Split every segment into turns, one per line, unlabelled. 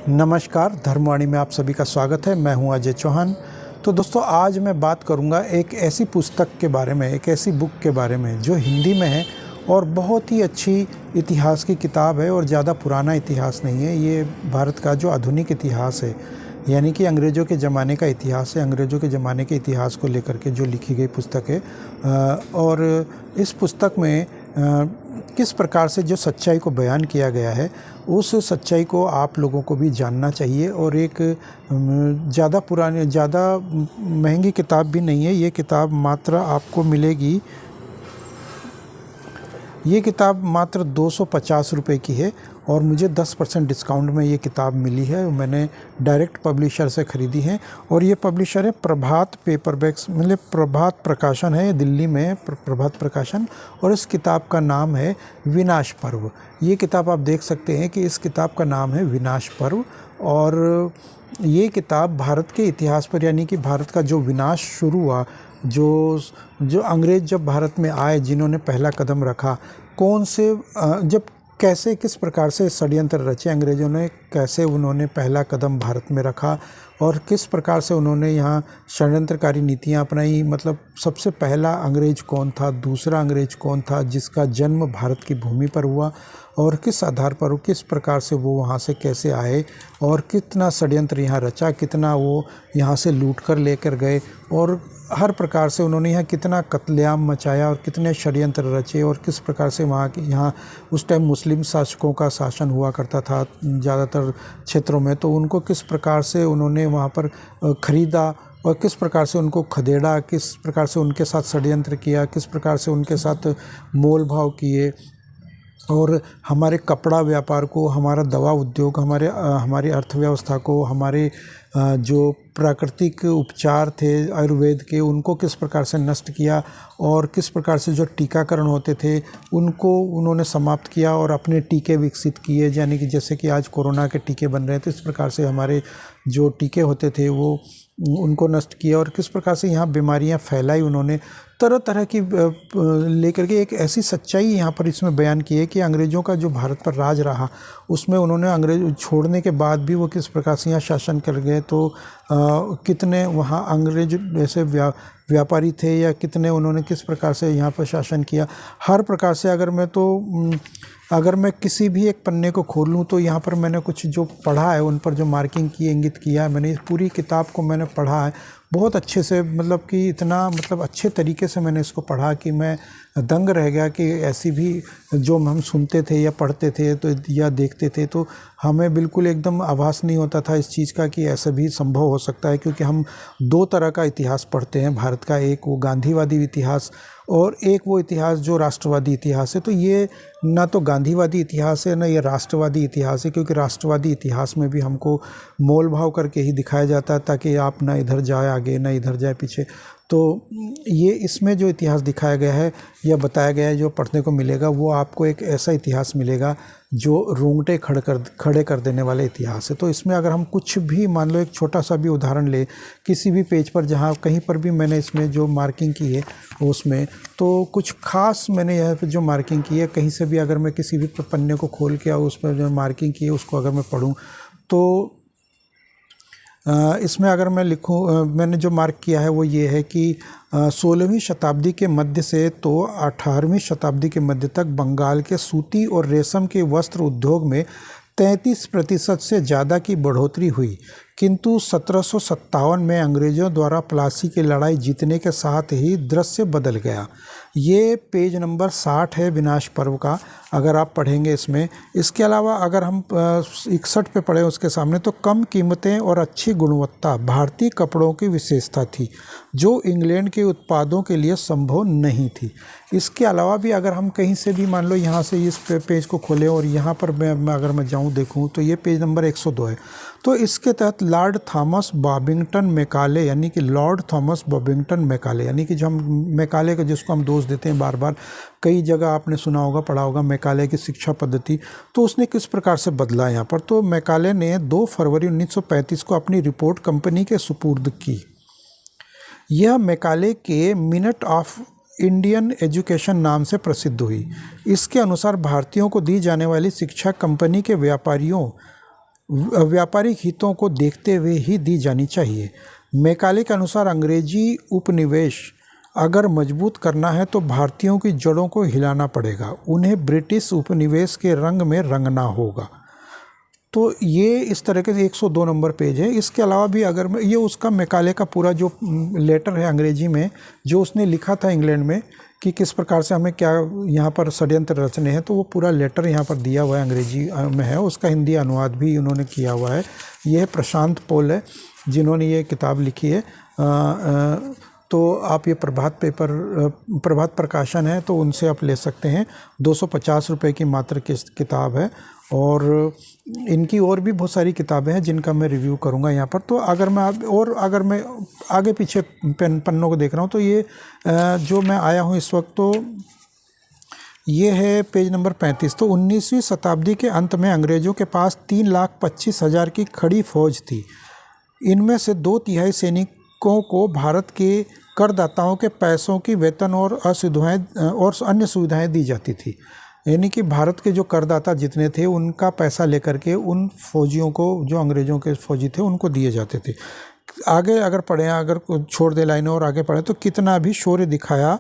नमस्कार, धर्मवाणी में आप सभी का स्वागत है। मैं हूं अजय चौहान। तो दोस्तों, आज मैं बात करूंगा एक ऐसी पुस्तक के बारे में, एक ऐसी बुक के बारे में जो हिंदी में है और बहुत ही अच्छी इतिहास की किताब है और ज़्यादा पुराना इतिहास नहीं है। ये भारत का जो आधुनिक इतिहास है, यानी कि अंग्रेज़ों के ज़माने का इतिहास है। अंग्रेज़ों के ज़माने के इतिहास को लेकर के जो लिखी गई पुस्तक है और इस पुस्तक में किस प्रकार से जो सच्चाई को बयान किया गया है, उस सच्चाई को आप लोगों को भी जानना चाहिए। और एक ज़्यादा महंगी किताब भी नहीं है। ये किताब मात्र आपको मिलेगी, ये किताब मात्र 250 रुपये की है और मुझे 10% डिस्काउंट में ये किताब मिली है। मैंने डायरेक्ट पब्लिशर से ख़रीदी है और ये पब्लिशर है प्रभात पेपरबैक्स, मतलब प्रभात प्रकाशन है, दिल्ली में प्रभात प्रकाशन। और इस किताब का नाम है विनाश पर्व। ये किताब आप देख सकते हैं कि इस किताब का नाम है विनाश पर्व। और ये किताब भारत के इतिहास पर, यानी कि भारत का जो विनाश शुरू हुआ, जो अंग्रेज़ जब भारत में आए, जिन्होंने पहला कदम रखा, कौन से जब कैसे किस प्रकार से षड्यंत्र रचे अंग्रेज़ों ने, कैसे उन्होंने पहला कदम भारत में रखा और किस प्रकार से उन्होंने यहाँ षड्यंत्रकारी नीतियाँ अपनाई। मतलब सबसे पहला अंग्रेज़ कौन था, दूसरा अंग्रेज़ कौन था जिसका जन्म भारत की भूमि पर हुआ, और किस आधार पर, किस प्रकार से वो वहाँ से कैसे आए और कितना षड्यंत्र यहाँ रचा, कितना वो यहाँ से लूट कर लेकर गए, और हर प्रकार से उन्होंने यहाँ कितना कत्लेआम मचाया और कितने षड्यंत्र रचे, और किस प्रकार से वहाँ के यहाँ उस टाइम मुस्लिम शासकों का शासन हुआ करता था ज़्यादातर क्षेत्रों में, तो उनको किस प्रकार से उन्होंने वहाँ पर ख़रीदा और किस प्रकार से उनको खदेड़ा, किस प्रकार से उनके साथ षड्यंत्र किया, किस प्रकार से उनके साथ मोल भाव किए, और हमारे कपड़ा व्यापार को, हमारा दवा उद्योग, हमारी अर्थव्यवस्था को, हमारे जो प्राकृतिक उपचार थे आयुर्वेद के, उनको किस प्रकार से नष्ट किया, और किस प्रकार से जो टीकाकरण होते थे उनको उन्होंने समाप्त किया और अपने टीके विकसित किए। यानी कि जैसे कि आज कोरोना के टीके बन रहे हैं, तो इस प्रकार से हमारे जो टीके होते थे वो उनको नष्ट किया, और किस प्रकार से यहाँ बीमारियाँ फैलाई उन्होंने, तरह तरह की लेकर के एक ऐसी सच्चाई यहाँ पर इसमें बयान की है कि अंग्रेज़ों का जो भारत पर राज रहा, उसमें उन्होंने अंग्रेज छोड़ने के बाद भी वो किस प्रकार से यहाँ शासन कर गए। तो कितने वहाँ अंग्रेज ऐसे व्यापारी थे, या कितने उन्होंने किस प्रकार से यहाँ पर शासन किया, हर प्रकार से। अगर मैं किसी भी एक पन्ने को खोल लूँ तो यहाँ पर मैंने कुछ जो पढ़ा है, उन पर जो मार्किंग की, इंगित किया है मैंने, इस पूरी किताब को मैंने पढ़ा है बहुत अच्छे से। मतलब कि इतना अच्छे तरीके से मैंने इसको पढ़ा कि मैं दंग रह गया कि ऐसी भी जो हम सुनते थे या पढ़ते थे तो या देखते थे, तो हमें बिल्कुल एकदम आभास नहीं होता था इस चीज़ का कि ऐसा भी संभव हो सकता है। क्योंकि हम दो तरह का इतिहास पढ़ते हैं भारत का, एक वो गांधीवादी इतिहास और एक वो इतिहास जो राष्ट्रवादी इतिहास है। तो ये ना तो गांधीवादी इतिहास है, ना ये राष्ट्रवादी इतिहास है, क्योंकि राष्ट्रवादी इतिहास में भी हमको मोल भाव करके ही दिखाया जाता है ताकि आप ना इधर जाए आगे, ना इधर जाए पीछे। तो ये इसमें जो इतिहास दिखाया गया है या बताया गया है, जो पढ़ने को मिलेगा, वो आपको एक ऐसा इतिहास मिलेगा जो रोंगटे खड़े कर देने वाले इतिहास है। तो इसमें अगर हम कुछ भी, मान लो एक छोटा सा भी उदाहरण ले, किसी भी पेज पर जहाँ कहीं पर भी मैंने इसमें जो मार्किंग की है उसमें, तो कुछ खास मैंने यहाँ पर जो मार्किंग की है, कहीं से भी अगर मैं किसी भी पन्ने को खोल के उस पर जो मार्किंग की है उसको अगर मैं पढूं, तो इसमें अगर मैं लिखूं, मैंने जो मार्क किया है वो ये है कि 16वीं शताब्दी के मध्य से तो 18वीं शताब्दी के मध्य तक बंगाल के सूती और रेशम के वस्त्र उद्योग में 33% से ज़्यादा की बढ़ोतरी हुई। किंतु 1757 में अंग्रेज़ों द्वारा प्लासी की लड़ाई जीतने के साथ ही दृश्य बदल गया। ये पेज नंबर 60 है विनाश पर्व का, अगर आप पढ़ेंगे इसमें। इसके अलावा अगर हम 61 पे पढ़ें उसके सामने, तो कम कीमतें और अच्छी गुणवत्ता भारतीय कपड़ों की विशेषता थी जो इंग्लैंड के उत्पादों के लिए संभव नहीं थी। इसके अलावा भी अगर हम कहीं से भी, मान लो यहाँ से इस पेज को खोलें और यहाँ पर अगर मैं जाऊँ देखूँ, तो ये पेज नंबर 102 है। तो इसके तहत लॉर्ड थॉमस बॉबिंगटन मैकाले, यानी कि लॉर्ड थॉमस बॉबिंगटन मैकाले, यानी कि जो हम मैकाले का जिसको हम दोष देते हैं बार बार, कई जगह आपने सुना होगा, पढ़ा होगा मैकाले की शिक्षा पद्धति, तो उसने किस प्रकार से बदला यहाँ पर। तो मैकाले ने 2 फरवरी 1935 को अपनी रिपोर्ट कंपनी के सुपुर्द की। यह मैकाले के मिनट ऑफ इंडियन एजुकेशन नाम से प्रसिद्ध हुई। इसके अनुसार भारतीयों को दी जाने वाली शिक्षा कंपनी के व्यापारियों व्यापारिक हितों को देखते हुए ही दी जानी चाहिए। मैकाले के अनुसार अंग्रेजी उपनिवेश अगर मजबूत करना है तो भारतीयों की जड़ों को हिलाना पड़ेगा, उन्हें ब्रिटिश उपनिवेश के रंग में रंगना होगा। तो ये इस तरह के 102 नंबर पेज है। इसके अलावा भी अगर मैं ये उसका मैकाले का पूरा जो लेटर है अंग्रेजी में जो उसने लिखा था इंग्लैंड में कि किस प्रकार से हमें क्या यहाँ पर षड्यंत्र रचने हैं, तो वो पूरा लेटर यहाँ पर दिया हुआ है, अंग्रेजी में है, उसका हिंदी अनुवाद भी उन्होंने किया हुआ है। ये प्रशांत पॉल है जिन्होंने ये किताब लिखी है। तो आप ये प्रभात प्रकाशन है तो उनसे आप ले सकते हैं। 250 रुपये की मात्र किताब है। और इनकी और भी बहुत सारी किताबें हैं जिनका मैं रिव्यू करूंगा यहाँ पर। तो अगर मैं आगे पीछे पन्नों को देख रहा हूँ तो ये जो मैं आया हूँ इस वक्त, तो ये है पेज नंबर 35। तो 19वीं शताब्दी के अंत में अंग्रेज़ों के पास 3,25,000 की खड़ी फौज थी। इनमें से 2/3 सैनिकों को भारत के करदाताओं के पैसों की वेतन और अन्य सुविधाएं दी जाती थी। यानी कि भारत के जो करदाता जितने थे उनका पैसा लेकर के उन फौजियों को, जो अंग्रेज़ों के फौजी थे, उनको दिए जाते थे। आगे अगर पढ़ें, अगर छोड़ दे लाइनें और आगे पढ़ें, तो कितना भी शौर्य दिखाया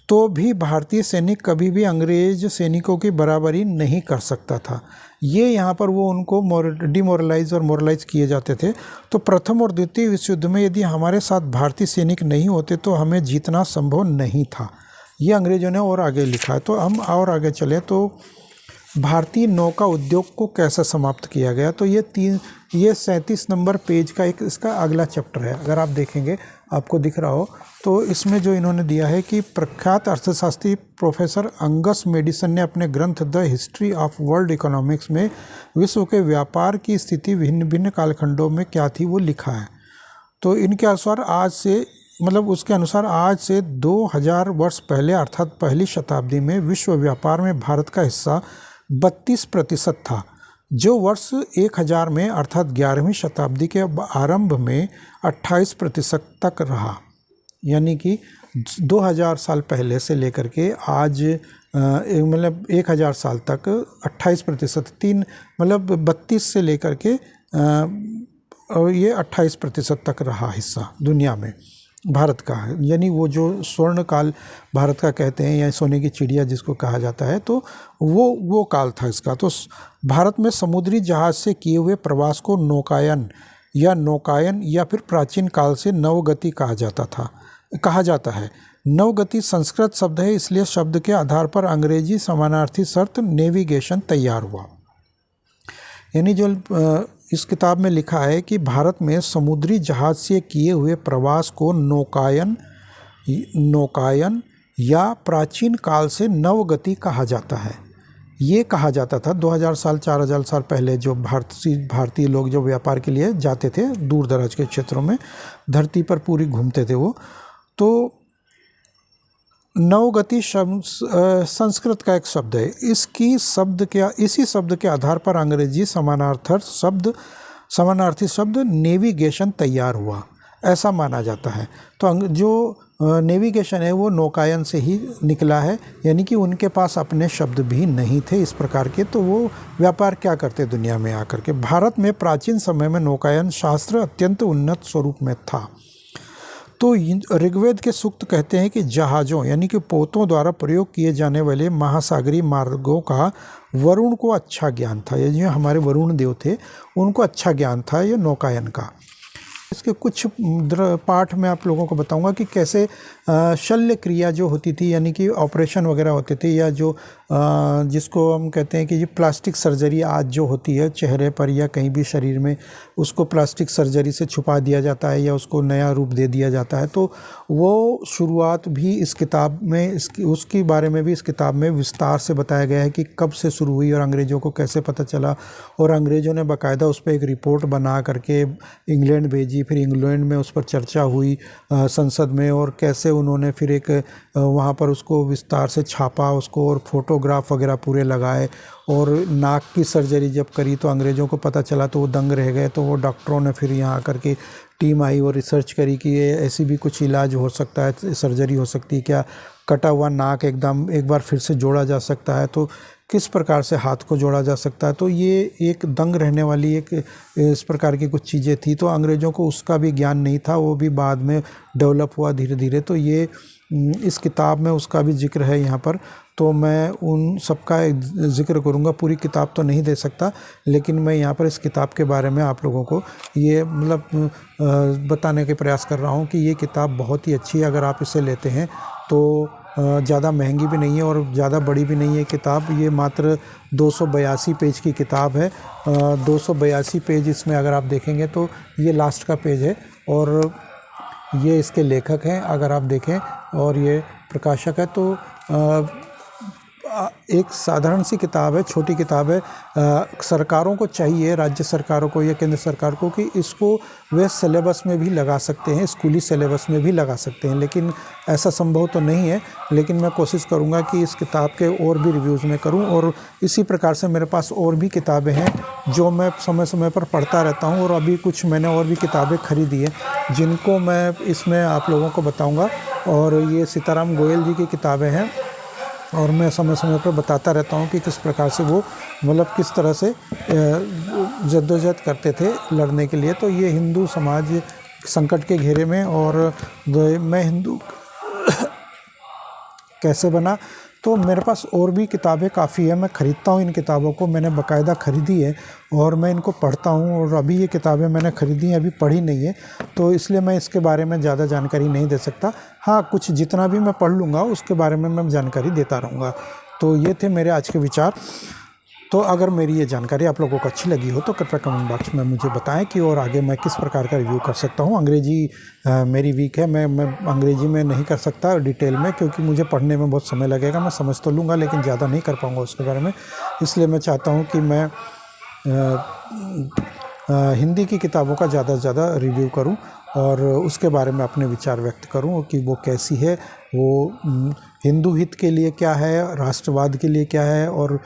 तो भी भारतीय सैनिक कभी भी अंग्रेज सैनिकों की बराबरी नहीं कर सकता था। ये यहाँ पर वो उनको डिमोरलाइज और मोरलाइज किए जाते थे। तो प्रथम और द्वितीय विश्व युद्ध में यदि हमारे साथ भारतीय सैनिक नहीं होते तो हमें जीतना संभव नहीं था। ये अंग्रेज़ों ने और आगे लिखा है। तो हम और आगे चले तो भारतीय नौका उद्योग को कैसे समाप्त किया गया, तो ये 37 नंबर पेज का एक इसका अगला चैप्टर है। अगर आप देखेंगे आपको दिख रहा हो तो इसमें जो इन्होंने दिया है कि प्रख्यात अर्थशास्त्री प्रोफेसर अंगस मेडिसन ने अपने ग्रंथ the history of world economics में विश्व के व्यापार की स्थिति भिन्न भिन्न कालखंडों में क्या थी वो लिखा है। तो इनके अनुसार उसके अनुसार आज से 2000 वर्ष पहले अर्थात पहली शताब्दी में विश्व व्यापार में भारत का हिस्सा 32% था, जो वर्ष 1000 में अर्थात 11वीं शताब्दी के आरंभ में 28% तक रहा। यानी कि 2000 साल पहले से लेकर के आज 1000 साल तक 28%, 32 से लेकर के ये 28% तक रहा हिस्सा दुनिया में भारत का। यानी वो जो स्वर्ण काल भारत का कहते हैं या सोने की चिड़िया जिसको कहा जाता है, तो वो काल था इसका। तो भारत में समुद्री जहाज से किए हुए प्रवास को नौकायन या फिर प्राचीन काल से नवगति कहा जाता है। नवगति संस्कृत शब्द है, इसलिए शब्द के आधार पर अंग्रेजी समानार्थी शब्द नेविगेशन तैयार हुआ। यानी जो इस किताब में लिखा है कि भारत में समुद्री जहाज से किए हुए प्रवास को नौकायन या प्राचीन काल से नवगति कहा जाता है। ये कहा जाता था 2000 साल 4000 साल पहले जो भारतीय लोग जो व्यापार के लिए जाते थे दूर दराज के क्षेत्रों में, धरती पर पूरी घूमते थे वो। तो नवगति शब्द संस्कृत का एक शब्द है। इसी शब्द के आधार पर अंग्रेजी समानार्थी शब्द नेविगेशन तैयार हुआ, ऐसा माना जाता है। तो जो नेविगेशन है वो नौकायन से ही निकला है, यानी कि उनके पास अपने शब्द भी नहीं थे इस प्रकार के, तो वो व्यापार क्या करते दुनिया में आकर के। भारत में प्राचीन समय में नौकायन शास्त्र अत्यंत उन्नत स्वरूप में था। तो ऋग्वेद के सूक्त कहते हैं कि जहाज़ों यानी कि पोतों द्वारा प्रयोग किए जाने वाले महासागरीय मार्गों का वरुण को अच्छा ज्ञान था। ये जो हमारे वरुण देव थे उनको अच्छा ज्ञान था ये नौकायन का। इसके कुछ पाठ में आप लोगों को बताऊंगा कि कैसे शल्य क्रिया जो होती थी, यानी कि ऑपरेशन वगैरह होते थे, या जो जिसको हम कहते हैं कि ये प्लास्टिक सर्जरी आज जो होती है चेहरे पर या कहीं भी शरीर में, उसको प्लास्टिक सर्जरी से छुपा दिया जाता है या उसको नया रूप दे दिया जाता है। तो वो शुरुआत भी इस किताब में उसके बारे में भी इस किताब में विस्तार से बताया गया है कि कब से शुरू हुई और अंग्रेज़ों को कैसे पता चला। और अंग्रेज़ों ने बाकायदा उस पर एक रिपोर्ट बना करके इंग्लैंड भेजी, फिर इंग्लैंड में उस पर चर्चा हुई संसद में, और कैसे उन्होंने फिर एक वहाँ पर उसको विस्तार से छापा उसको, और फोटोग्राफ वगैरह पूरे लगाए। और नाक की सर्जरी जब करी तो अंग्रेज़ों को पता चला तो वो दंग रह गए। तो वो डॉक्टरों ने फिर यहाँ आकर के टीम आई और रिसर्च करी कि ये ऐसी भी कुछ इलाज हो सकता है, सर्जरी हो सकती है क्या, कटा हुआ नाक एकदम एक बार फिर से जोड़ा जा सकता है। तो किस प्रकार से हाथ को जोड़ा जा सकता है। तो ये एक दंग रहने वाली एक इस प्रकार की कुछ चीज़ें थी। तो अंग्रेज़ों को उसका भी ज्ञान नहीं था, वो भी बाद में डेवलप हुआ धीरे धीरे। तो ये इस किताब में उसका भी जिक्र है यहाँ पर। तो मैं उन सबका जिक्र करूँगा, पूरी किताब तो नहीं दे सकता, लेकिन मैं यहाँ पर इस किताब के बारे में आप लोगों को ये मतलब बताने के प्रयास कर रहा हूँ कि ये किताब बहुत ही अच्छी है। अगर आप इसे लेते हैं तो ज़्यादा महंगी भी नहीं है और ज़्यादा बड़ी भी नहीं है किताब। ये मात्र 282 पेज की किताब है। 282 पेज इसमें अगर आप देखेंगे तो ये लास्ट का पेज है और ये इसके लेखक हैं अगर आप देखें, और ये प्रकाशक है। तो एक साधारण सी किताब है, छोटी किताब है। सरकारों को चाहिए, राज्य सरकारों को या केंद्र सरकार को, कि इसको वे सिलेबस में भी लगा सकते हैं, स्कूली सिलेबस में भी लगा सकते हैं, लेकिन ऐसा संभव तो नहीं है। लेकिन मैं कोशिश करूंगा कि इस किताब के और भी रिव्यूज़ में करूं, और इसी प्रकार से मेरे पास और भी किताबें हैं जो मैं समय समय पर पढ़ता रहता हूं, और अभी कुछ मैंने और भी किताबें खरीदी हैं जिनको मैं इसमें आप लोगों को बताऊँगा। और ये सीताराम गोयल जी की किताबें हैं, और मैं समय समय पर बताता रहता हूँ कि किस प्रकार से वो मतलब किस तरह से जद्दोजहद करते थे लड़ने के लिए। तो ये हिंदू समाज संकट के घेरे में, और मैं हिंदू कैसे बना। तो मेरे पास और भी किताबें काफ़ी है, मैं ख़रीदता हूँ इन किताबों को, मैंने बाकायदा ख़रीदी है और मैं इनको पढ़ता हूँ। और अभी ये किताबें मैंने ख़रीदी हैं, अभी पढ़ी नहीं है, तो इसलिए मैं इसके बारे में ज़्यादा जानकारी नहीं दे सकता। हाँ, कुछ जितना भी मैं पढ़ लूँगा उसके बारे में मैं जानकारी देता रहूँगा। तो ये थे मेरे आज के विचार। तो अगर मेरी ये जानकारी आप लोगों को अच्छी लगी हो तो कृपया कमेंट बॉक्स में मुझे बताएं कि और आगे मैं किस प्रकार का रिव्यू कर सकता हूँ। अंग्रेजी मेरी वीक है, मैं अंग्रेजी में नहीं कर सकता डिटेल में, क्योंकि मुझे पढ़ने में बहुत समय लगेगा। मैं समझ तो लूँगा लेकिन ज़्यादा नहीं कर पाऊँगा उसके बारे में। इसलिए मैं चाहता हूँ कि मैं हिंदी की किताबों का ज़्यादा से ज़्यादा रिव्यू करूं और उसके बारे में अपने विचार व्यक्त करूं कि वो कैसी है, वो हिंदू हित के लिए क्या है, राष्ट्रवाद के लिए क्या है, और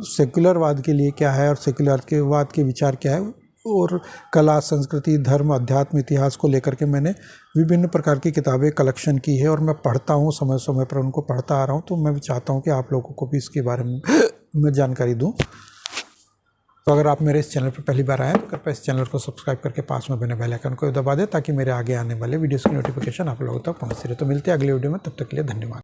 सेक्युलरवाद के लिए क्या है, और सेक्युलरवाद के विचार क्या है, और कला, संस्कृति, धर्म, अध्यात्म, इतिहास को लेकर के मैंने विभिन्न प्रकार की किताबें कलेक्शन की है और मैं पढ़ता हूँ, समय समय पर उनको पढ़ता आ रहा हूँ। तो मैं भी चाहता हूँ कि आप लोगों को भी इसके बारे में मैं जानकारी दूँ। तो अगर आप मेरे इस चैनल पर पहली बार आए तो कृपया इस चैनल को सब्सक्राइब करके पास में बने बेल आइकन को दबा दें, ताकि मेरे आगे आने वाले वीडियोस की नोटिफिकेशन आप लोगों तक पहुंचती रहे। तो मिलते हैं अगले वीडियो में, तब तक के लिए धन्यवाद।